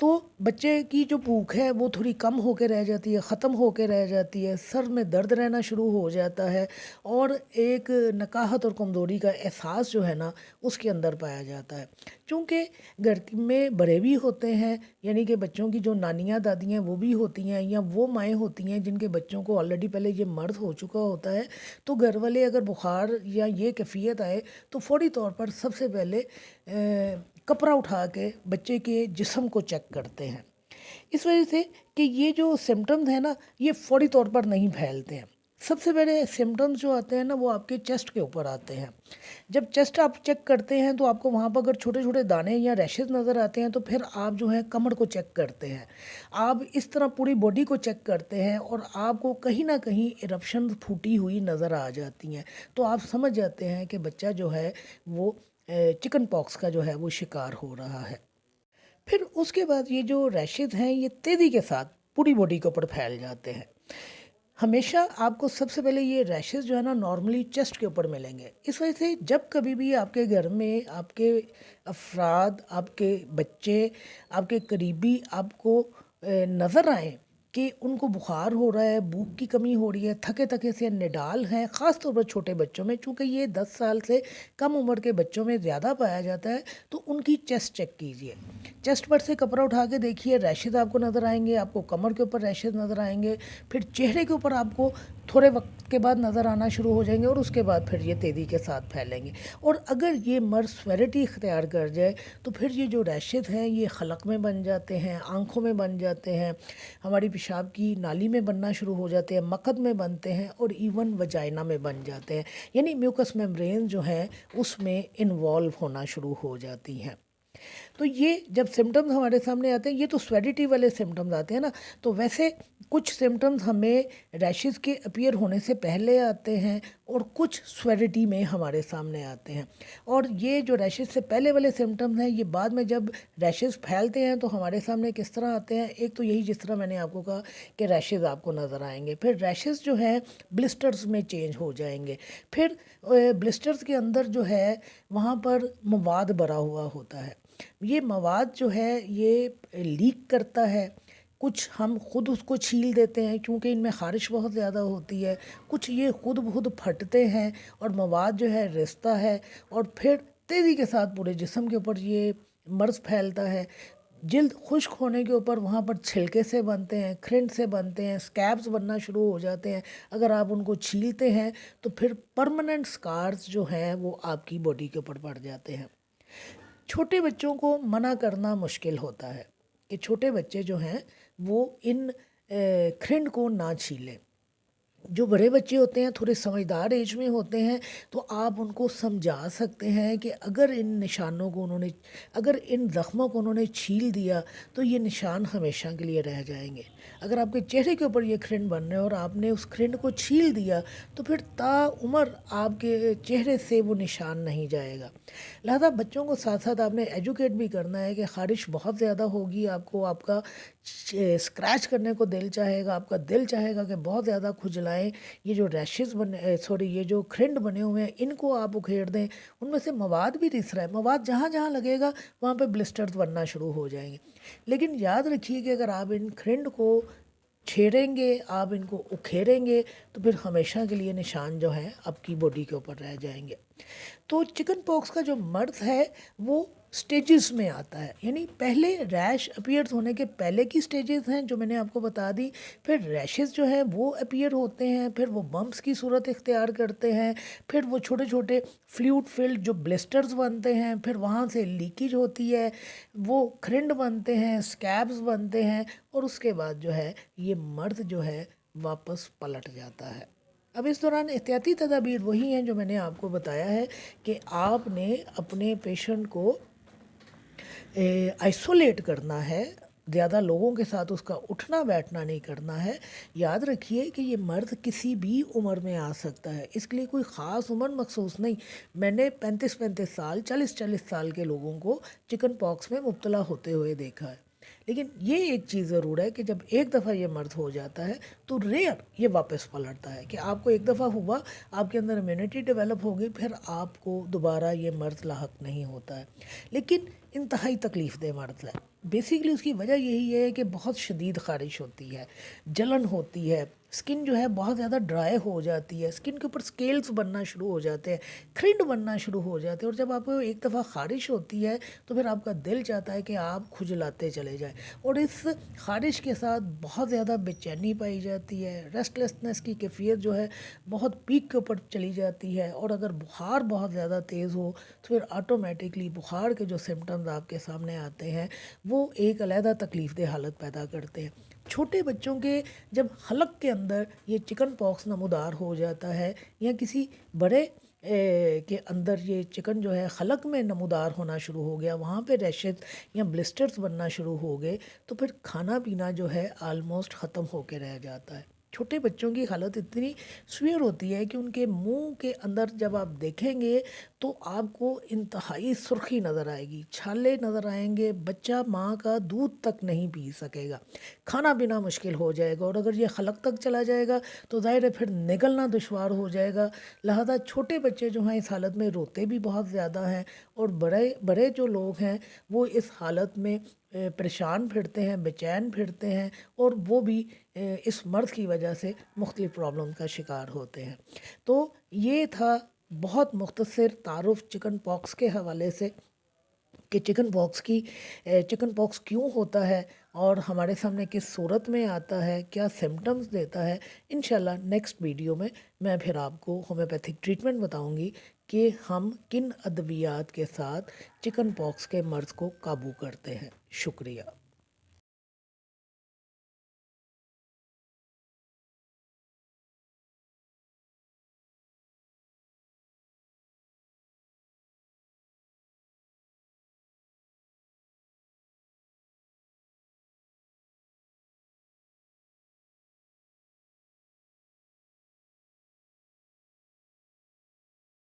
تو بچے کی جو بھوک ہے وہ تھوڑی کم ہو کے رہ جاتی ہے، ختم ہو کے رہ جاتی ہے، سر میں درد رہنا شروع ہو جاتا ہے، اور ایک نکاہت اور کمزوری کا احساس جو ہے نا اس کے اندر پایا جاتا ہے۔ چونکہ گھر میں بڑے بھی ہوتے ہیں، یعنی کہ بچوں کی جو نانیاں دادیاں وہ بھی ہوتی ہیں، یا وہ مائیں ہوتی ہیں جن کے بچوں کو آلریڈی پہلے یہ مرض ہو چکا ہوتا ہے، تو گھر والے اگر بخار یا یہ کیفیت آئے تو فوری طور پر سب سے پہلے کپڑا اٹھا کے بچے کے جسم کو چیک کرتے ہیں، اس وجہ سے کہ یہ جو سمٹمز ہیں نا یہ فوری طور پر نہیں پھیلتے ہیں۔ سب سے پہلے سمٹمز جو آتے ہیں نا وہ آپ کے چیسٹ کے اوپر آتے ہیں۔ جب چیسٹ آپ چیک کرتے ہیں تو آپ کو وہاں پر اگر چھوٹے چھوٹے دانے یا ریشز نظر آتے ہیں تو پھر آپ جو ہے کمر کو چیک کرتے ہیں، آپ اس طرح پوری باڈی کو چیک کرتے ہیں، اور آپ کو کہیں نہ کہیں ایرپشن پھوٹی ہوئی نظر آ جاتی ہیں، تو آپ سمجھ جاتے ہیں کہ بچہ جو ہے وہ چکن پاکس کا جو ہے وہ شکار ہو رہا ہے۔ پھر اس کے بعد یہ جو ریشز ہیں یہ تیزی کے ساتھ پوری باڈی کے اوپر پھیل جاتے ہیں۔ ہمیشہ آپ کو سب سے پہلے یہ ریشز جو ہے نا نارملی چیسٹ کے اوپر ملیں گے، اس وجہ سے جب کبھی بھی آپ کے گھر میں آپ کے افراد، آپ کے بچے، آپ کے قریبی آپ کو نظر آئیں کہ ان کو بخار ہو رہا ہے، بھوک کی کمی ہو رہی ہے، تھکے تھکے سے نڈال ہیں، خاص طور پر چھوٹے بچوں میں، چونکہ یہ 10 سال سے کم عمر کے بچوں میں زیادہ پایا جاتا ہے، تو ان کی چیسٹ چیک کیجئے۔ چیسٹ پر سے کپڑا اٹھا کے دیکھیے، ریشز آپ کو نظر آئیں گے، آپ کو کمر کے اوپر ریشز نظر آئیں گے، پھر چہرے کے اوپر آپ کو تھوڑے وقت کے بعد نظر آنا شروع ہو جائیں گے، اور اس کے بعد پھر یہ تیزی کے ساتھ پھیلیں گے، اور اگر یہ مرض سیورٹی اختیار کر جائے تو پھر یہ جو ریشز ہیں یہ خلق میں بن جاتے ہیں، آنکھوں میں بن جاتے ہیں، ہماری پیشاب کی نالی میں بننا شروع ہو جاتے ہیں، مقعد میں بنتے ہیں، اور ایون وجائنا میں بن جاتے ہیں، یعنی میوکس میمبرین جو ہیں اس میں انوالو ہونا شروع ہو جاتی ہیں۔ تو یہ جب سمٹمز ہمارے سامنے آتے ہیں، یہ تو سویڈیٹی والے سمٹمز آتے ہیں نا، تو ویسے کچھ سمٹمز ہمیں ریشز کے اپیئر ہونے سے پہلے آتے ہیں، اور کچھ سویڈیٹی میں ہمارے سامنے آتے ہیں، اور یہ جو ریشز سے پہلے والے سمٹمز ہیں یہ بعد میں جب ریشز پھیلتے ہیں تو ہمارے سامنے کس طرح آتے ہیں۔ ایک تو یہی جس طرح میں نے آپ کو کہا کہ ریشز آپ کو نظر آئیں گے، پھر ریشز جو ہیں بلسٹرز میں چینج ہو جائیں گے، پھر بلسٹرز کے اندر جو ہے وہاں پر مواد بھرا ہوا ہوتا ہے، یہ مواد جو ہے یہ لیک کرتا ہے، کچھ ہم خود اس کو چھیل دیتے ہیں کیونکہ ان میں خارش بہت زیادہ ہوتی ہے، کچھ یہ خود بخود پھٹتے ہیں اور مواد جو ہے رستا ہے، اور پھر تیزی کے ساتھ پورے جسم کے اوپر یہ مرض پھیلتا ہے۔ جلد خشک ہونے کے اوپر وہاں پر چھلکے سے بنتے ہیں، کھرنڈ سے بنتے ہیں، سکیبز بننا شروع ہو جاتے ہیں، اگر آپ ان کو چھیلتے ہیں تو پھر پرماننٹ سکارز جو ہیں وہ آپ کی باڈی کے اوپر پڑ جاتے ہیں۔ چھوٹے بچوں کو منع کرنا مشکل ہوتا ہے کہ چھوٹے بچے جو ہیں وہ ان کھرنڈ کو نہ چھیلیں۔ جو بڑے بچے ہوتے ہیں تھوڑے سمجھدار ایج میں ہوتے ہیں تو آپ ان کو سمجھا سکتے ہیں کہ اگر ان نشانوں کو اگر ان زخموں کو انہوں نے چھیل دیا تو یہ نشان ہمیشہ کے لیے رہ جائیں گے۔ اگر آپ کے چہرے کے اوپر یہ کھرنڈ بن رہے ہیں اور آپ نے اس کھرنڈ کو چھیل دیا تو پھر تا عمر آپ کے چہرے سے وہ نشان نہیں جائے گا۔ لہذا بچوں کو ساتھ ساتھ آپ نے ایجوکیٹ بھی کرنا ہے کہ خارش بہت زیادہ ہوگی، آپ کا اسکریچ کرنے کو دل چاہے گا، آپ کا دل چاہے گا کہ بہت زیادہ کھجلائیں، یہ جو ریشز یہ جو کھرنڈ بنے ہوئے ہیں ان کو آپ اکھیڑ دیں، ان میں سے مواد بھی رس رہا ہے، مواد جہاں جہاں لگے گا وہاں پہ بلسٹرز بننا شروع ہو جائیں گے۔ لیکن یاد رکھیے کہ اگر آپ ان کھرنڈ کو چھیڑیں گے، آپ ان کو اکھیڑیں گے تو پھر ہمیشہ کے لیے نشان جو ہیں آپ کی باڈی کے اوپر رہ جائیں گے۔ تو چکن پاکس کا جو مرض ہے وہ سٹیجز میں آتا ہے، یعنی پہلے ریش اپیئر ہونے کے پہلے کی سٹیجز ہیں جو میں نے آپ کو بتا دی، پھر ریشز جو ہیں وہ اپیئر ہوتے ہیں، پھر وہ بمپس کی صورت اختیار کرتے ہیں، پھر وہ چھوٹے چھوٹے فلوئڈ فلڈ جو بلسٹرز بنتے ہیں، پھر وہاں سے لیکیج ہوتی ہے، وہ کھرنڈ بنتے ہیں، سکیبز بنتے ہیں، اور اس کے بعد جو ہے یہ مرض جو ہے واپس پلٹ جاتا ہے۔ اب اس دوران احتیاطی تدابیر وہی ہیں جو میں نے آپ کو بتایا ہے کہ آپ نے اپنے پیشنٹ کو آئسولیٹ کرنا ہے، زیادہ لوگوں کے ساتھ اس کا اٹھنا بیٹھنا نہیں کرنا ہے۔ یاد رکھیے کہ یہ مرض کسی بھی عمر میں آ سکتا ہے، اس کے لیے کوئی خاص عمر مخصوص نہیں۔ میں نے 35 سال 40 سال کے لوگوں کو چکن پاکس میں مبتلا ہوتے ہوئے دیکھا ہے، لیکن یہ ایک چیز ضرور ہے کہ جب ایک دفعہ یہ مرض ہو جاتا ہے تو ریئر یہ واپس پلٹتا ہے، کہ آپ کو ایک دفعہ ہوا، آپ کے اندر امیونٹی ڈیولپ ہو گئی، پھر آپ کو دوبارہ یہ مرض لاحق نہیں ہوتا ہے، لیکن انتہائی تکلیف دہ مرض ہے۔ بیسیکلی اس کی وجہ یہی ہے کہ بہت شدید خارش ہوتی ہے، جلن ہوتی ہے، اسکن جو ہے بہت زیادہ ڈرائی ہو جاتی ہے، اسکن کے اوپر سکیلز بننا شروع ہو جاتے ہیں، کھرنڈ بننا شروع ہو جاتے ہیں، اور جب آپ کو ایک دفعہ خارش ہوتی ہے تو پھر آپ کا دل چاہتا ہے کہ آپ کھجلاتے چلے جائیں، اور اس خارش کے ساتھ بہت زیادہ بے چینی پائی جاتی ہے، ریسٹلیسنس کی کیفیت جو ہے بہت پیک کے اوپر چلی جاتی ہے، اور اگر بخار بہت زیادہ تیز ہو تو پھر آٹومیٹکلی بخار کے جو سمٹمز آپ کے سامنے آتے ہیں وہ ایک علیحدہ تکلیف دہ حالت پیدا کرتے ہیں۔ چھوٹے بچوں کے جب حلق کے اندر یہ چکن پاکس نمودار ہو جاتا ہے، یا کسی بڑے کے اندر یہ چکن جو ہے حلق میں نمودار ہونا شروع ہو گیا، وہاں پہ ریشز یا بلسٹرز بننا شروع ہو گئے، تو پھر کھانا پینا جو ہے آلموسٹ ختم ہو کے رہ جاتا ہے۔ چھوٹے بچوں کی حالت اتنی سویئر ہوتی ہے کہ ان کے منہ کے اندر جب آپ دیکھیں گے تو آپ کو انتہائی سرخی نظر آئے گی، چھالے نظر آئیں گے، بچہ ماں کا دودھ تک نہیں پی سکے گا، کھانا پینا مشکل ہو جائے گا، اور اگر یہ حلق تک چلا جائے گا تو ظاہر ہے پھر نگلنا دشوار ہو جائے گا۔ لہذا چھوٹے بچے جو ہیں اس حالت میں روتے بھی بہت زیادہ ہیں، اور بڑے جو لوگ ہیں وہ اس حالت میں پریشان پھرتے ہیں، بے چین پھرتے ہیں، اور وہ بھی اس مرض کی وجہ سے مختلف پرابلم کا شکار ہوتے ہیں۔ تو یہ تھا بہت مختصر تعارف چکن پاکس کے حوالے سے، کہ چکن پاکس کیوں ہوتا ہے اور ہمارے سامنے کس صورت میں آتا ہے، کیا سمٹمز دیتا ہے۔ انشاءاللہ نیکسٹ ویڈیو میں پھر آپ کو ہومیوپیتھک ٹریٹمنٹ بتاؤں گی کہ ہم کن ادویات کے ساتھ چکن پاکس کے مرض کو قابو کرتے ہیں۔ شکریہ۔